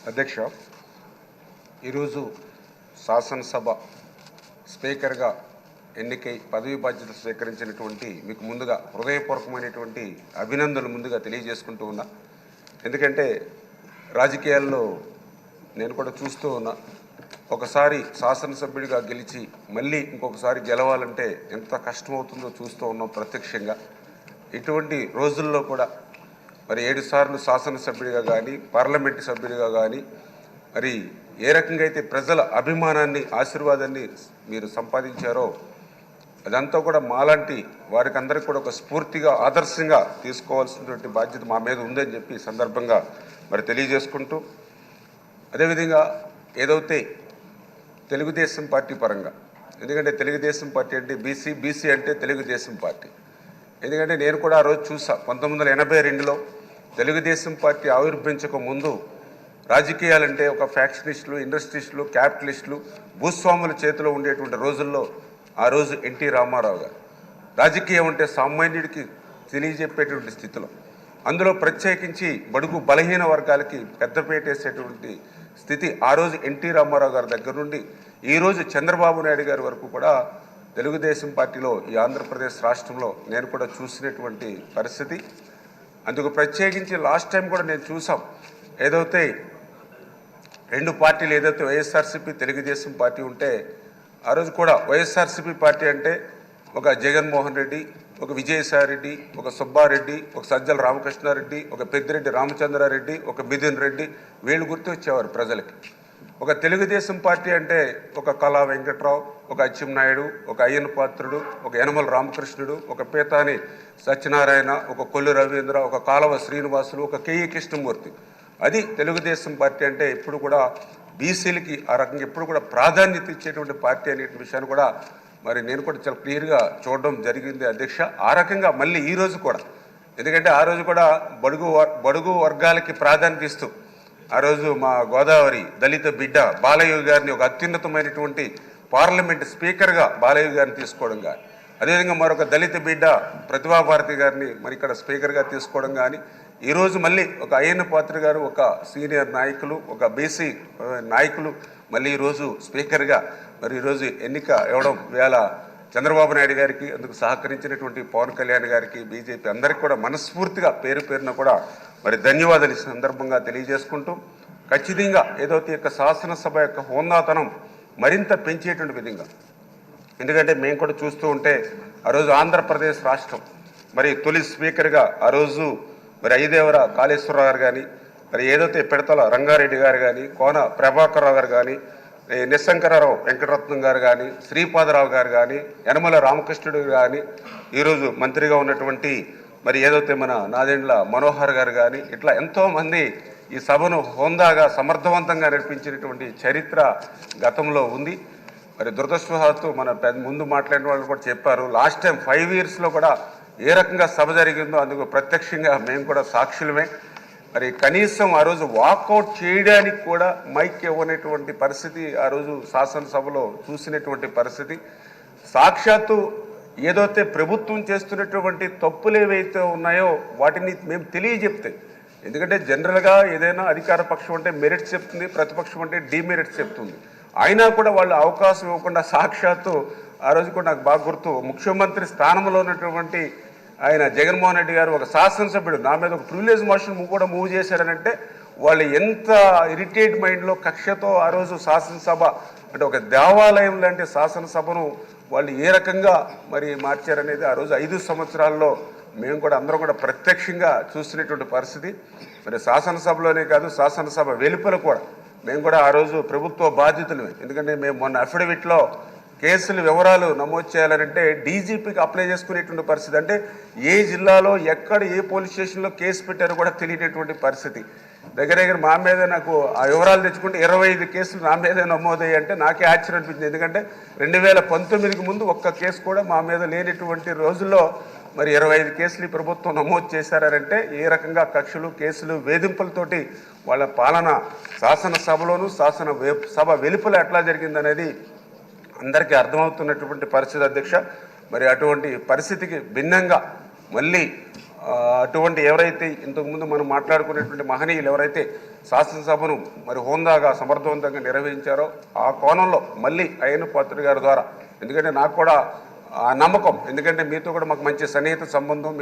అధ్యక్ష, ఈరోజు శాసనసభ స్పీకర్గా ఎన్నికై పదవి బాధ్యతలు స్వీకరించినటువంటి మీకు ముందుగా హృదయపూర్వకమైనటువంటి అభినందనలు ముందుగా తెలియజేసుకుంటూ ఉన్నా. ఎందుకంటే రాజకీయాల్లో నేను కూడా చూస్తూ ఉన్నా, ఒకసారి శాసనసభ్యుడిగా గెలిచి మళ్ళీ ఇంకొకసారి గెలవాలంటే ఎంత కష్టమవుతుందో చూస్తూ ఉన్నాం ప్రత్యక్షంగా. ఇటువంటి రోజుల్లో కూడా మరి 7 సార్లు శాసనసభ్యుడిగా కానీ పార్లమెంటు సభ్యుడిగా కానీ మరి ఏ రకంగా అయితే ప్రజల అభిమానాన్ని ఆశీర్వాదాన్ని మీరు సంపాదించారో అదంతా కూడా మాలాంటి వారికి అందరికీ కూడా ఒక స్ఫూర్తిగా ఆదర్శంగా తీసుకోవాల్సినటువంటి బాధ్యత మా మీద ఉందని చెప్పి సందర్భంగా మరి తెలియజేసుకుంటూ, అదేవిధంగా ఏదైతే తెలుగుదేశం పార్టీ పరంగా, ఎందుకంటే తెలుగుదేశం పార్టీ అంటే బీసీ అంటే తెలుగుదేశం పార్టీ. ఎందుకంటే నేను కూడా ఆ రోజు చూసా, 1982లో తెలుగుదేశం పార్టీ ఆవిర్భవించక ముందు రాజకీయాలంటే ఒక ఫ్యాక్షనిస్టులు, ఇండస్ట్రీస్టులు, క్యాపిటలిస్టులు, భూస్వాముల చేతిలో ఉండేటువంటి రోజుల్లో ఆ రోజు ఎన్టీ రామారావు గారు రాజకీయం అంటే సామాన్యుడికి తెలియజెప్పేటువంటి స్థితిలో, అందులో ప్రత్యేకించి బడుగు బలహీన వర్గాలకి పెద్దపీట వేసేటువంటి స్థితి ఆ రోజు ఎన్టీ రామారావు గారి దగ్గర నుండి ఈరోజు చంద్రబాబు నాయుడు గారి వరకు కూడా తెలుగుదేశం పార్టీలో ఈ ఆంధ్రప్రదేశ్ రాష్ట్రంలో నేను కూడా చూసినటువంటి పరిస్థితి. అందుకు ప్రత్యేకించి లాస్ట్ టైం కూడా నేను చూసాం, ఏదైతే 2 పార్టీలు ఏదైతే వైఎస్ఆర్సీపీ తెలుగుదేశం పార్టీ ఉంటే ఆ రోజు కూడా వైఎస్ఆర్సీపీ పార్టీ అంటే ఒక జగన్మోహన్ రెడ్డి, ఒక విజయసాయిరెడ్డి, ఒక సుబ్బారెడ్డి, ఒక సజ్జల రామకృష్ణారెడ్డి, ఒక పెద్దిరెడ్డి రామచంద్రారెడ్డి, ఒక మిథున్ రెడ్డి, వీళ్ళు గుర్తు వచ్చేవారు ప్రజలకి. ఒక తెలుగుదేశం పార్టీ అంటే ఒక కళా వెంకట్రావు, ఒక అచ్చెన్నాయుడు, ఒక అయ్యన్న పాత్రుడు, ఒక యనమల రామకృష్ణుడు, ఒక పీతాని సత్యనారాయణ, ఒక కొల్లు రవీంద్ర, ఒక కాలవ శ్రీనివాసులు, ఒక కేఈ కృష్ణమూర్తి. అది తెలుగుదేశం పార్టీ అంటే ఎప్పుడు కూడా బీసీలకి ఆ రకంగా ఎప్పుడు కూడా ప్రాధాన్యత ఇచ్చేటువంటి పార్టీ అనే విషయాన్ని కూడా మరి నేను కూడా చాలా క్లియర్గా చూడడం జరిగింది అధ్యక్ష. ఆ రకంగా మళ్ళీ ఈరోజు కూడా, ఎందుకంటే ఆ రోజు కూడా బడుగు వర్గాలకి ప్రాధాన్యత ఇస్తూ ఆ రోజు మా గోదావరి దళిత బిడ్డ బాలయ్య గారిని ఒక అత్యున్నతమైనటువంటి పార్లమెంట్ స్పీకర్గా బాలయ్య గారిని తీసుకోవడం కానీ, అదేవిధంగా మరొక దళిత బిడ్డ ప్రతిభాభారతి గారిని మరి ఇక్కడ స్పీకర్గా తీసుకోవడం కానీ, ఈరోజు మళ్ళీ ఒక అయ్యన్న పాత్ర గారు, ఒక సీనియర్ నాయకులు, ఒక బీసీ నాయకులు మళ్ళీ ఈరోజు స్పీకర్గా మరి ఈరోజు ఎన్నిక ఇవ్వడం వేళ చంద్రబాబు నాయుడు గారికి, అందుకు సహకరించినటువంటి పవన్ కళ్యాణ్ గారికి, బీజేపీ అందరికీ కూడా మనస్ఫూర్తిగా పేరున కూడా మరి ధన్యవాదాలు ఈ సందర్భంగా తెలియజేసుకుంటూ, ఖచ్చితంగా ఏదైతే యొక్క శాసనసభ యొక్క హోందాతనం మరింత పెంచేటువంటి విధంగా, ఎందుకంటే మేము కూడా చూస్తూ ఉంటే ఆ రోజు ఆంధ్రప్రదేశ్ రాష్ట్రం మరి తొలి స్పీకర్గా ఆ రోజు మరి ఐదేవర కాళేశ్వరరావు గారు కానీ, మరి ఏదైతే పిడతల రంగారెడ్డి గారు కానీ, కోన ప్రభాకర్రావు గారు కానీ, నిశంకరరావు వెంకటరత్నం గారు కానీ, శ్రీపాదరావు గారు కానీ, యనమల రామకృష్ణుడు కానీ, ఈరోజు మంత్రిగా ఉన్నటువంటి మరి ఏదైతే మన నాదెండ్ల మనోహర్ గారు కానీ, ఇట్లా ఎంతోమంది ఈ సభను హోందాగా సమర్థవంతంగా నడిపించినటువంటి చరిత్ర గతంలో ఉంది. మరి దురదృష్టవశాత్తు మన ముందు మాట్లాడిన వాళ్ళు కూడా చెప్పారు, లాస్ట్ టైం 5 yearsలో కూడా ఏ రకంగా సభ జరిగిందో అందుకు ప్రత్యక్షంగా మేము కూడా సాక్షులమే. మరి కనీసం ఆ రోజు వాకౌట్ చేయడానికి కూడా మైక్ ఇవ్వనటువంటి పరిస్థితి ఆ రోజు శాసనసభలో చూసినటువంటి పరిస్థితి. సాక్షాత్తు ఏదైతే ప్రభుత్వం చేస్తున్నటువంటి తప్పులు ఏవైతే ఉన్నాయో వాటిని మేము తెలియజెప్తే, ఎందుకంటే జనరల్గా ఏదైనా అధికార పక్షం అంటే మెరిట్స్ చెప్తుంది, ప్రతిపక్షం అంటే డిమెరిట్స్ చెప్తుంది. అయినా కూడా వాళ్ళు అవకాశం ఇవ్వకుండా సాక్షాత్తు ఆ రోజు కూడా నాకు బాగా గుర్తు, ముఖ్యమంత్రి స్థానంలో ఉన్నటువంటి ఆయన జగన్మోహన్ రెడ్డి గారు ఒక శాసనసభ్యుడు నా మీద ఒక ప్రివిలేజ్ మోషన్ కూడా మూవ్ చేశారనంటే వాళ్ళు ఎంత ఇరిటేట్ మైండ్లో కక్షతో ఆ రోజు శాసనసభ అంటే ఒక దేవాలయం లాంటి శాసనసభను వాళ్ళు ఏ రకంగా మరి మార్చారనేది ఆ రోజు 5 సంవత్సరాల్లో మేము కూడా అందరం కూడా ప్రత్యక్షంగా చూసినటువంటి పరిస్థితి. మరి శాసనసభలోనే కాదు, శాసనసభ వెలుపల కూడా మేము కూడా ఆ రోజు ప్రభుత్వ బాధ్యతలు, ఎందుకంటే మేము మొన్న అఫిడవిట్లో కేసుల వివరాలు నమోదు చేయాలంటే డీజీపీకి అప్లై చేసుకునేటువంటి పరిస్థితి, అంటే ఏ జిల్లాలో ఎక్కడ ఏ పోలీస్ స్టేషన్లో కేసు పెట్టారో కూడా తెలియనటువంటి పరిస్థితి. దగ్గర మా మీద నాకు ఆ వివరాలు తెచ్చుకుంటే 25 కేసులు నా మీదే నమోదయ్యాయి. అంటే నాకే ఆశ్చర్యం అనిపించింది, ఎందుకంటే 2019కి ముందు ఒక్క కేసు కూడా మా మీద లేనటువంటి రోజుల్లో మరి 25 కేసులు ఈ ప్రభుత్వం నమోదు చేశారంటే ఏ రకంగా కక్షలు, కేసులు, వేధింపులతోటి వాళ్ళ పాలన శాసనసభలోనూ సభ వెలుపల ఎట్లా జరిగిందనేది అందరికీ అర్థమవుతున్నటువంటి పరిస్థితి అధ్యక్ష. మరి అటువంటి పరిస్థితికి భిన్నంగా మళ్ళీ అటువంటి ఎవరైతే ఇంతకుముందు మనం మాట్లాడుకునేటువంటి మహనీయులు ఎవరైతే శాసనసభను మరి హోందాగా సమర్థవంతంగా నిర్వహించారో ఆ కోణంలో మళ్ళీ అయ్యన్న పాత్రుడు గారి ద్వారా, ఎందుకంటే నాకు కూడా ఆ నమ్మకం, ఎందుకంటే మీతో కూడా మాకు మంచి సన్నిహిత సంబంధం.